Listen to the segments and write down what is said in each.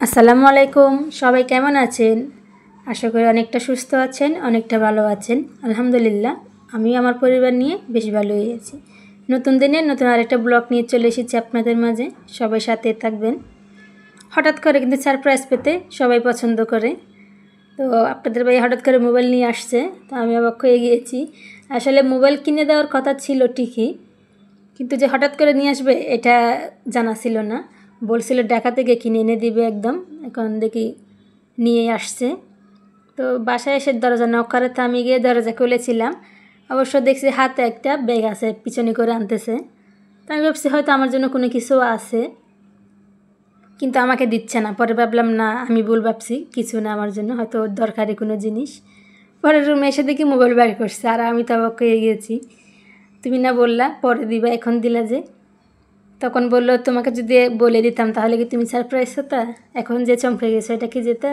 আসসালামু আলাইকুম। সবাই কেমন আছেন? আশা করি অনেকটা সুস্থ আছেন, অনেকটা ভালো আছেন। আলহামদুলিল্লাহ আমি আমার পরিবার নিয়ে বেশ ভালোই আছি। নতুন দিনে নতুন আরেকটা ব্লগ নিয়ে চলে এসেছি আপনাদের মাঝে। সবাই সাথে থাকবেন। হঠাৎ করে কিন্তু সারপ্রাইজ পেতে সবাই পছন্দ করে। তো আপনাদের ভাই হঠাৎ করে মোবাইল নিয়ে আসছে, তো আমি অবাক হয়ে গিয়েছি। আসলে মোবাইল কিনে দেওয়ার কথা ছিল ঠিকই, কিন্তু যে হঠাৎ করে নিয়ে আসবে এটা জানা ছিল না। বলছিল ঢাকা থেকে কিনে এনে দিবে একদম, এখন দেখি নিয়ে আসছে। তো বাসায় এসে দরজা নক করে, তো আমি গিয়ে দরজা খুলেছিলাম। অবশ্য দেখছি হাতে একটা ব্যাগ আছে, পিছনে করে আনতেছে। তো আমি ভাবছি হয়তো আমার জন্য কোনো কিছু আছে, কিন্তু আমাকে দিচ্ছে না। পরে ভাবলাম না, আমি ভুল ভাবছি, কিছু না আমার জন্য, হয়তো দরকারি কোনো জিনিস। পরে রুমে এসে দেখি মোবাইল বের করছে, আর আমি তো অবাক হয়ে গিয়েছি। তুমি না বললা পরে দিবা, এখন দিলা যে? তখন বললো তোমাকে যদি বলে দিতাম তাহলে কি তুমি সারপ্রাইজ হতা? এখন যে চমকে গেছো, এটা কি যেতা?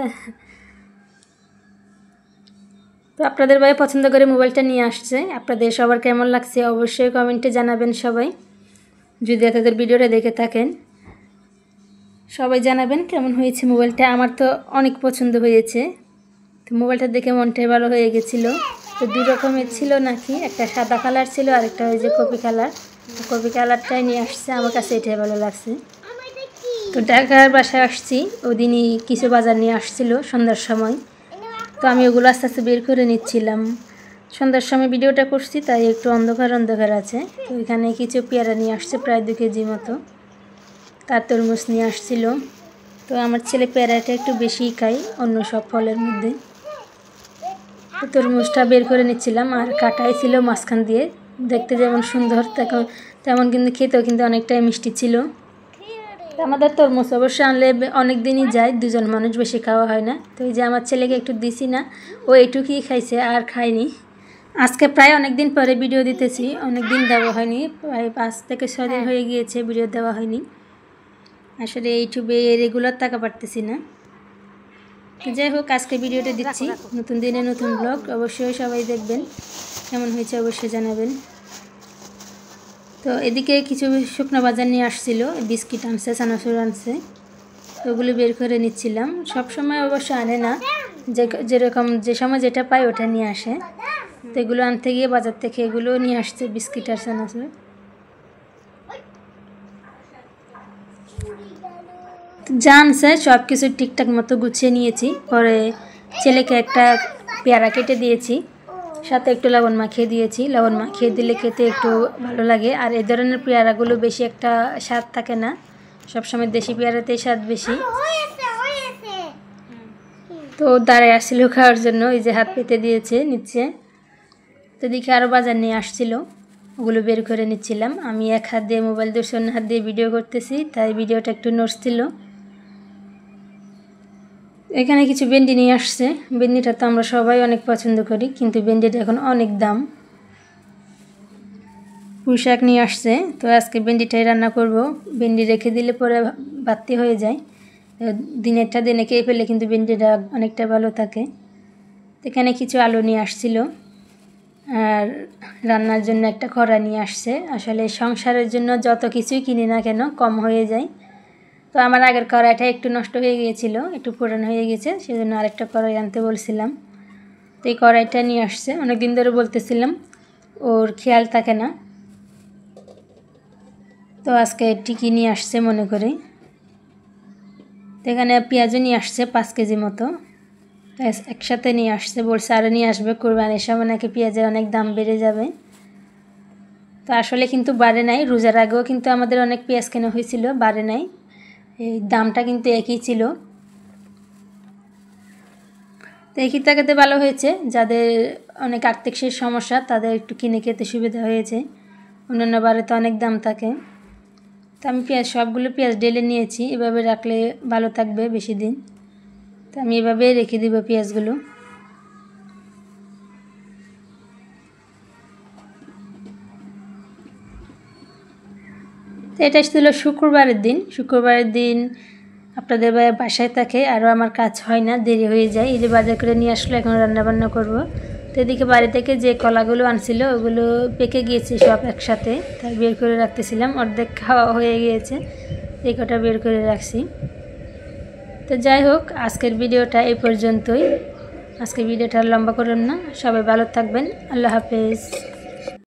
তো আপনাদের ভাই পছন্দ করে মোবাইলটা নিয়ে আসছে। আপনাদের সবার কেমন লাগছে অবশ্যই কমেন্টে জানাবেন সবাই। যদি আপনাদের ভিডিওটা দেখে থাকেন সবাই জানাবেন কেমন হয়েছে মোবাইলটা। আমার তো অনেক পছন্দ হয়েছে। তো মোবাইলটা দেখে মনটাই ভালো হয়ে গেছিলো। তো দুই রকমের ছিল নাকি, একটা সাদা কালার ছিল আর একটা ওই যে কপি কালার। কপি কালারটাই নিয়ে আসছে, আমার কাছে এটাই ভালো লাগছে। তো ঢাকার বাসায় আসছি, ওদিনই কিছু বাজার নিয়ে আসছিল সন্ধ্যার সময়। তো আমি ওগুলো আস্তে আস্তে বের করে নিচ্ছিলাম। সন্ধ্যার সময় ভিডিওটা করছি, তাই একটু অন্ধকার অন্ধকার আছে। তো এখানে কিছু পেয়ারা নিয়ে আসছে, প্রায় 2 কেজি মতো। তার তরমুজ নিয়ে আসছিল। তো আমার ছেলে পেয়ারাটা একটু বেশিই খায় অন্য সব ফলের মধ্যে। তো তরমুজটা বের করে নিচ্ছিলাম, আর কাটাই ছিল মাঝখান দিয়ে। দেখতে যেমন সুন্দর তেমন কিন্তু খেতেও কিন্তু অনেকটাই মিষ্টি ছিল। আমাদের তরমুজ অবশ্য আনলে অনেক দিনই যায়, 2 জন মানুষ, বেশি খাওয়া হয় না। তো এই যে আমার ছেলেকে একটু দিছি না, ও এইটুকুই খাইছে আর খায়নি। আজকে প্রায় অনেক দিন পরে ভিডিও দিতেছি, অনেক দিন দেওয়া হয়নি, প্রায় 5 থেকে 6 দিন হয়ে গিয়েছে ভিডিও দেওয়া হয়নি। আসলে ইউটিউবে রেগুলার টাকা পারতেছি না। যাই হোক, আজকে ভিডিওটা দিচ্ছি, নতুন দিনে নতুন ব্লগ। অবশ্যই সবাই দেখবেন, কেমন হয়েছে অবশ্যই জানাবেন। তো এদিকে কিছু শুকনো বাজার নিয়ে আসছিল, বিস্কিট আনছে, চানাচুর আনছে। তো ওগুলো বের করে নিচ্ছিলাম। সব সময় অবশ্য আনে না, যেরকম যে সময় যেটা পাই ওটা নিয়ে আসে। তো এগুলো আনতে গিয়ে বাজার থেকে এগুলো নিয়ে আসছে, বিস্কিট আর চানাচুর। যা আনছে সব কিছু ঠিকঠাক মতো গুছিয়ে নিয়েছি। পরে ছেলেকে একটা পেয়ারা কেটে দিয়েছি, সাথে একটু লবণ মাখিয়ে দিয়েছি। লবণ মাখিয়ে দিলে খেতে একটু ভালো লাগে। আর এই ধরনের পেয়ারাগুলো বেশি একটা স্বাদ থাকে না, সবসময় দেশি পেয়ারাতেই স্বাদ বেশি। তো দাঁড়ায় আসছিল খাওয়ার জন্য, এই যে হাত পেতে দিয়েছে নিচ্ছে। তো দেখি আরও বাজার নিয়ে আসছিল, ওগুলো বের করে নিচ্ছিলাম। আমি এক হাত দিয়ে মোবাইল ধরছি, অন্য হাত দিয়ে ভিডিও করতেছি, তাই ভিডিওটা একটু নড়ছিল। এখানে কিছু ভেন্ডি নিয়ে আসছে। ভেন্ডিটা তো আমরা সবাই অনেক পছন্দ করি, কিন্তু ভেন্ডিটা এখন অনেক দাম। পুঁই শাক নিয়ে আসছে, তো আজকে ভেন্ডিটাই রান্না করব। ভেন্ডি রেখে দিলে পরে বাড়তি হয়ে যায়, দিনেরটা দিনে খেয়ে ফেলে কিন্তু ভেন্ডিটা অনেকটা ভালো থাকে। এখানে কিছু আলু নিয়ে আসছিল, আর রান্নার জন্য একটা কড়াই নিয়ে আসছে। আসলে সংসারের জন্য যত কিছুই কিনি না কেন কম হয়ে যায়। তো আমার আগের কড়াইটা একটু নষ্ট হয়ে গিয়েছিল, একটু পুরানো হয়ে গেছে, সেজন্য আরেকটা কড়াই আনতে বলছিলাম। তো এই কড়াইটা নিয়ে আসছে, অনেক দিন ধরে বলতেছিলাম, ওর খেয়াল থাকে না। তো আজকে ঠিকই নিয়ে আসছে মনে করে। তো এখানে পেঁয়াজও নিয়ে আসছে 5 কেজি মতো, একসাথে নিয়ে আসছে। বলছে আরও নিয়ে আসবে, কোরবানির সময় নাকি পেঁয়াজের অনেক দাম বেড়ে যাবে। তো আসলে কিন্তু বাড়ে নাই, রোজার আগেও কিন্তু আমাদের অনেক পেঁয়াজ কেনা হয়েছিল, বাড়ে নাই, এই দামটা কিন্তু একই ছিল। তো এই ক্ষেত্রে ভালো হয়েছে, যাদের অনেক আর্থিক সমস্যা তাদের একটু কিনে খেতে সুবিধা হয়েছে। অন্যান্য বারে তো অনেক দাম থাকে। তো আমি সবগুলো পেঁয়াজ ঢেলে নিয়েছি, এভাবে রাখলে ভালো থাকবে বেশি দিন। তো আমি এভাবেই রেখে দিব পেঁয়াজগুলো। তো এটা ছিল শুক্রবারের দিন। শুক্রবারের দিন আপনাদের বাসায় থাকে, আরও আমার কাজ হয় না, দেরি হয়ে যায়। এই যে বাজার করে নিয়ে আসলো, এখন রান্নাবান্না করব। তো এদিকে বাড়ি থেকে যে কলাগুলো আনছিল ওগুলো পেকে গিয়েছে সব একসাথে, তাই বের করে রাখতেছিলাম। অর্ধেক খাওয়া হয়ে গিয়েছে, এই কটা বের করে রাখছি। তো যাই হোক, আজকের ভিডিওটা এই পর্যন্তই। আজকে ভিডিওটা লম্বা করলাম না। সবাই ভালো থাকবেন। আল্লাহ হাফেজ।